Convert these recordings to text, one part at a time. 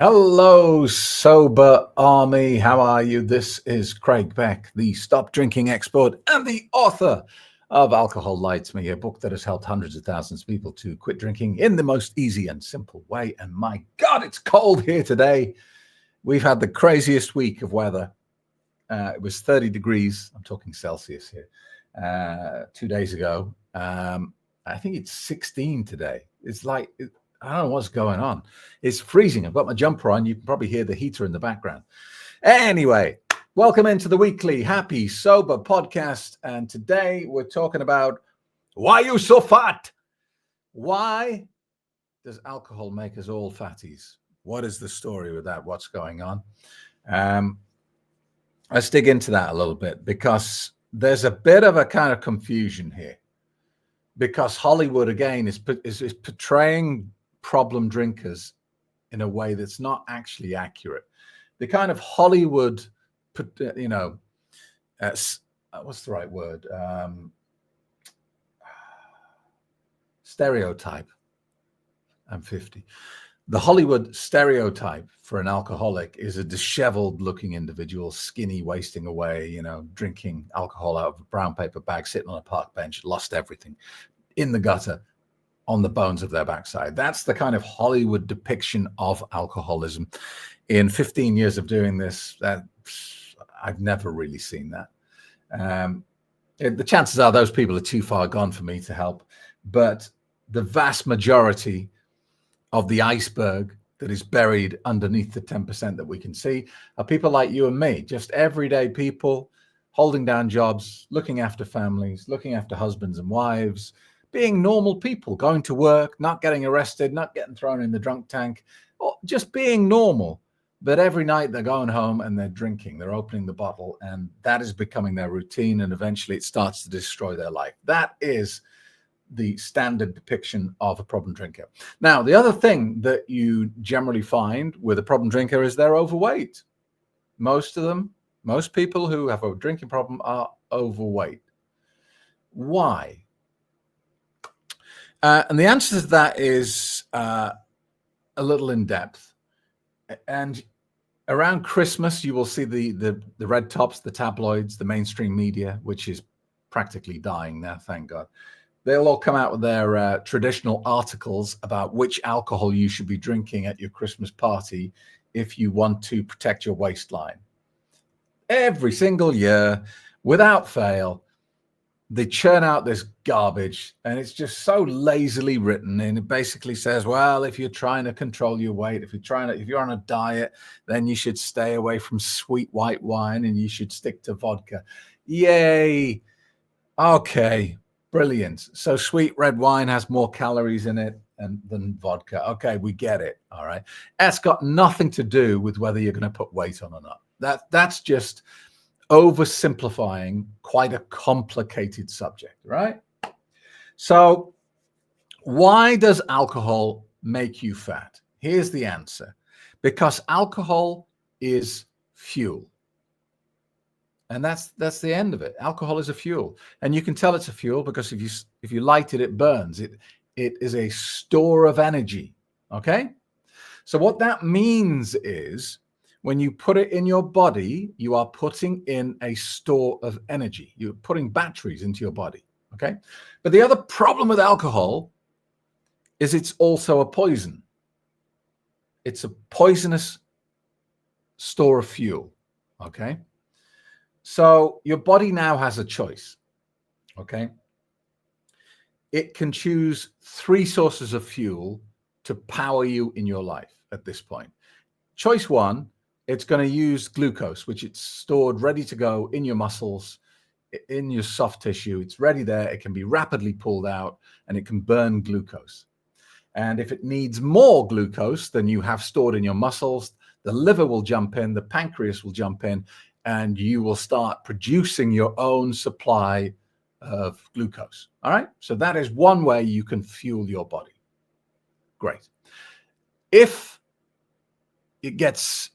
Hello, sober army. How are you? This is Craig Beck, the stop drinking expert and the author of Alcohol Lights Me, a book that has helped hundreds of thousands of people to quit drinking in the most easy and simple way. And my God, it's cold here today. We've had the craziest week of weather. It was 30 degrees. I'm talking Celsius here. 2 days ago. I think it's 16 today. It's like, I don't know what's going on. It's freezing. I've got my jumper on. You can probably hear the heater in the background. Anyway, welcome into the weekly Happy Sober podcast. And today we're talking about why you so fat? Why does alcohol make us all fatties? What is the story with that? What's going on? Let's dig into that a little bit because there's a bit of a kind of confusion here. Because Hollywood, again, is portraying problem drinkers in a way that's not actually accurate. The kind of Hollywood, what's the right word? Stereotype. I'm 50. The Hollywood stereotype for an alcoholic is a disheveled looking individual, skinny, wasting away, drinking alcohol out of a brown paper bag, sitting on a park bench, lost everything, in the gutter, on the bones of their backside. That's the kind of Hollywood depiction of alcoholism. In 15 years of doing this, I've never really seen that. The chances are those people are too far gone for me to help. But the vast majority of the iceberg that is buried underneath the 10% that we can see are people like you and me, just everyday people holding down jobs, looking after families, looking after husbands and wives, being normal people, going to work, not getting arrested, not getting thrown in the drunk tank, or just being normal. But every night they're going home and they're drinking, they're opening the bottle, and that is becoming their routine, and eventually it starts to destroy their life. That is the standard depiction of a problem drinker. Now, the other thing that you generally find with a problem drinker is they're overweight. Most people who have a drinking problem are overweight. Why? And the answer to that is a little in depth. And around Christmas, you will see the red tops, the tabloids, the mainstream media, which is practically dying now, thank God. They'll all come out with their traditional articles about which alcohol you should be drinking at your Christmas party if you want to protect your waistline. Every single year, without fail, they churn out this garbage, and it's just so lazily written. And it basically says, well, if you're trying to control your weight, if you're on a diet, then you should stay away from sweet white wine and you should stick to vodka. Yay. Okay, brilliant. So sweet red wine has more calories in it than vodka. Okay, we get it. All right. That's got nothing to do with whether you're going to put weight on or not. That's just oversimplifying quite a complicated subject, right? So why does alcohol make you fat? Here's the answer. Because alcohol is fuel. And that's the end of it. Alcohol is a fuel. And you can tell it's a fuel because if you light it, it burns. It is a store of energy, okay? So what that means is when you put it in your body, you are putting in a store of energy. You're putting batteries into your body, okay? But the other problem with alcohol is it's also a poison. It's a poisonous store of fuel, okay? So your body now has a choice, okay? It can choose 3 sources of fuel to power you in your life at this point. Choice 1, it's going to use glucose, which it's stored ready to go in your muscles, in your soft tissue. It's ready there. It can be rapidly pulled out and it can burn glucose. And if it needs more glucose than you have stored in your muscles, the liver will jump in, the pancreas will jump in, and you will start producing your own supply of glucose. All right. So that is one way you can fuel your body. Great. If it gets,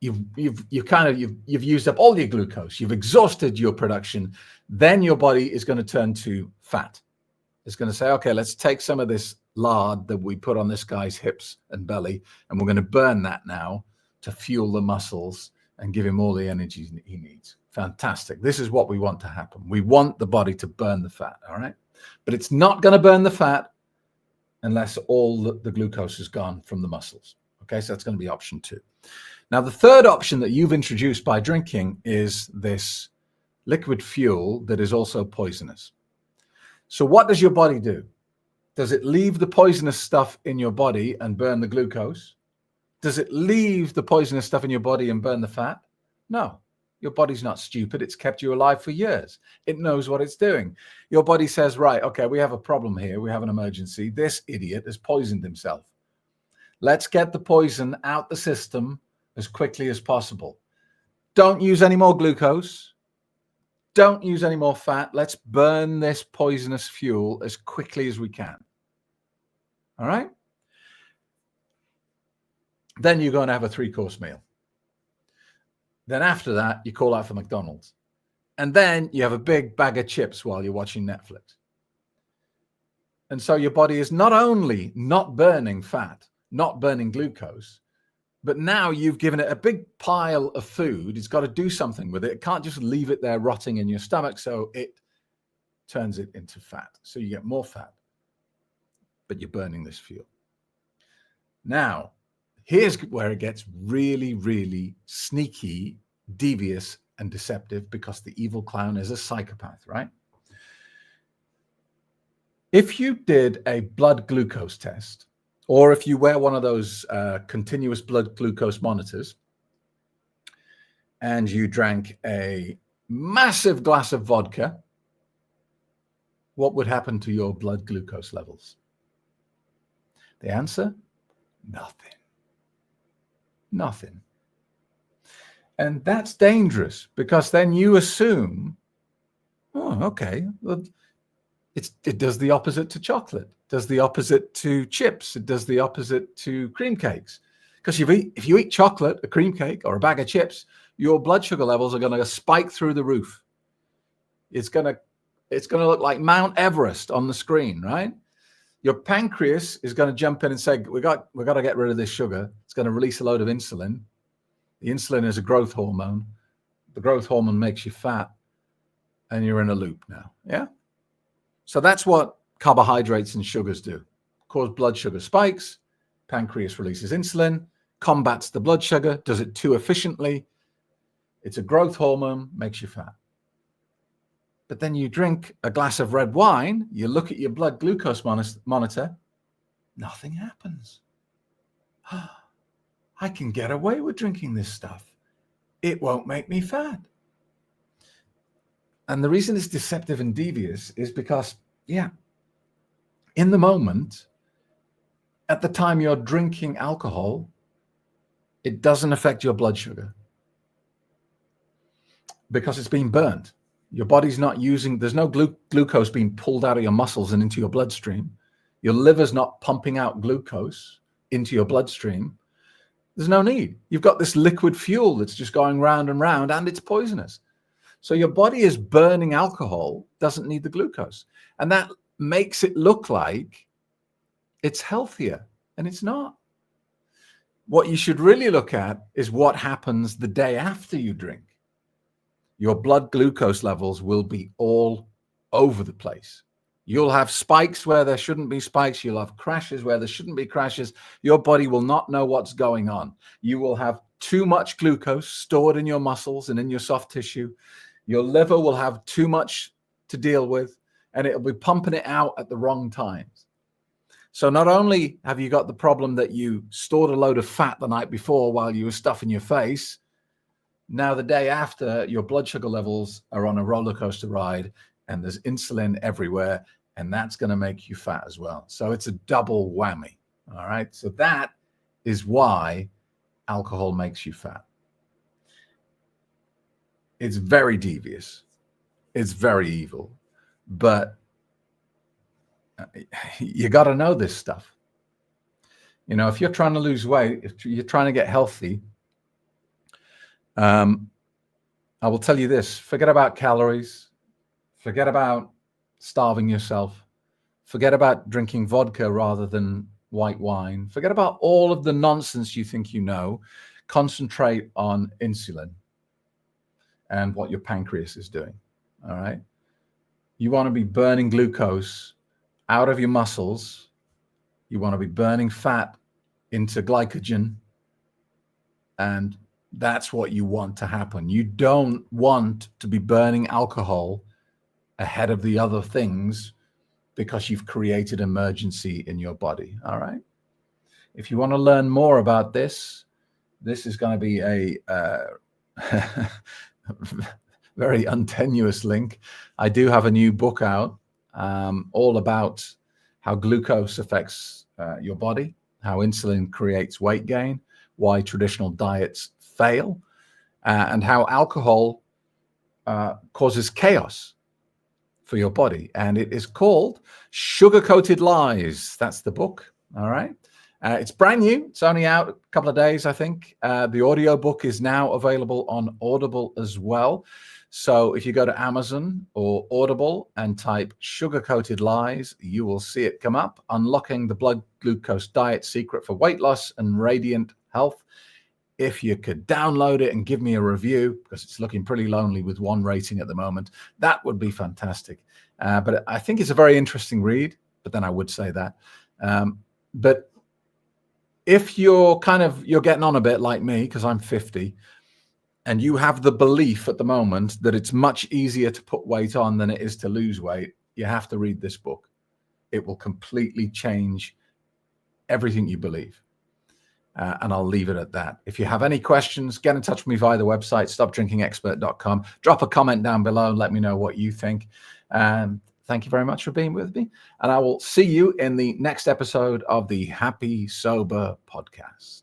you've used up all your glucose, you've exhausted your production, then your body is going to turn to fat. It's going to say, okay, let's take some of this lard that we put on this guy's hips and belly, and we're going to burn that now to fuel the muscles and give him all the energy he needs. Fantastic. This is what we want to happen. We want the body to burn the fat, all right? But it's not going to burn the fat unless all the glucose is gone from the muscles. Okay, so that's going to be option 2. Now, the third option that you've introduced by drinking is this liquid fuel that is also poisonous. So what does your body do? Does it leave the poisonous stuff in your body and burn the glucose? Does it leave the poisonous stuff in your body and burn the fat? No. Your body's not stupid. It's kept you alive for years. It knows what it's doing. Your body says, right, okay, we have a problem here. We have an emergency. This idiot has poisoned himself. Let's get the poison out the system as quickly as possible. Don't use any more glucose. Don't use any more fat. Let's burn this poisonous fuel as quickly as we can. All right? Then you're going to have a 3-course meal. Then after that, you call out for McDonald's. And then you have a big bag of chips while you're watching Netflix. And so your body is not only not burning fat, not burning glucose, but now you've given it a big pile of food. It's got to do something with it. It can't just leave it there rotting in your stomach. So it turns it into fat. So you get more fat, but you're burning this fuel. Now, here's where it gets really, really sneaky, devious, and deceptive, because the evil clown is a psychopath, right? If you did a blood glucose test, or if you wear one of those continuous blood glucose monitors, and you drank a massive glass of vodka, what would happen to your blood glucose levels? The answer? Nothing. Nothing. And that's dangerous, because then you assume, oh, okay, well, it does the opposite to chocolate, does the opposite to chips, it does the opposite to cream cakes. Because if you eat chocolate, a cream cake, or a bag of chips, your blood sugar levels are going to spike through the roof. It's going to look like Mount Everest on the screen, right? Your pancreas is going to jump in and say, we got to get rid of this sugar. It's going to release a load of insulin. The insulin is a growth hormone. The growth hormone makes you fat, and you're in a loop now. Yeah. So that's what carbohydrates and sugars do. Cause blood sugar spikes. Pancreas releases insulin, combats the blood sugar, does it too efficiently. It's a growth hormone, makes you fat. But then you drink a glass of red wine, you look at your blood glucose monitor, nothing happens. I can get away with drinking this stuff. It won't make me fat. And the reason it's deceptive and devious is because, yeah, in the moment, at the time you're drinking alcohol, it doesn't affect your blood sugar because it's been burnt. Your body's not using, there's no glucose being pulled out of your muscles and into your bloodstream. Your liver's not pumping out glucose into your bloodstream. There's no need. You've got this liquid fuel that's just going round and round, and it's poisonous. So your body is burning alcohol, doesn't need the glucose. And that makes it look like it's healthier, and it's not. What you should really look at is what happens the day after you drink. Your blood glucose levels will be all over the place. You'll have spikes where there shouldn't be spikes. You'll have crashes where there shouldn't be crashes. Your body will not know what's going on. You will have too much glucose stored in your muscles and in your soft tissue. Your liver will have too much to deal with, and it'll be pumping it out at the wrong times. So not only have you got the problem that you stored a load of fat the night before while you were stuffing your face, now the day after, your blood sugar levels are on a roller coaster ride, and there's insulin everywhere, and that's going to make you fat as well. So it's a double whammy. All right. So that is why alcohol makes you fat. It's very devious. It's very evil, but you got to know this stuff. If you're trying to lose weight, if you're trying to get healthy, I will tell you this: forget about calories, forget about starving yourself, forget about drinking vodka rather than white wine, forget about all of the nonsense you think you know. Concentrate on insulin and what your pancreas is doing. All right. You want to be burning glucose out of your muscles. You want to be burning fat into glycogen. And that's what you want to happen. You don't want to be burning alcohol ahead of the other things because you've created emergency in your body. All right. If you want to learn more about this is going to be a very untenuous link. I do have a new book out all about how glucose affects your body, how insulin creates weight gain, why traditional diets fail, and how alcohol causes chaos for your body. And it is called Sugar-Coated Lies. That's the book. All right. It's brand new. It's only out a couple of days, I think. The audio book is now available on Audible as well. So if you go to Amazon or Audible and type Sugar-Coated Lies, you will see it come up. Unlocking the Blood Glucose Diet Secret for Weight Loss and Radiant Health. If you could download it and give me a review, because it's looking pretty lonely with 1 rating at the moment, that would be fantastic. But I think it's a very interesting read, but then I would say that. But if you're getting on a bit like me, because I'm 50, and you have the belief at the moment that it's much easier to put weight on than it is to lose weight, you have to read this book. It will completely change everything you believe. And I'll leave it at that. If you have any questions, get in touch with me via the website, stopdrinkingexpert.com. Drop a comment down below and let me know what you think. Thank you very much for being with me. And I will see you in the next episode of the Happy Sober podcast.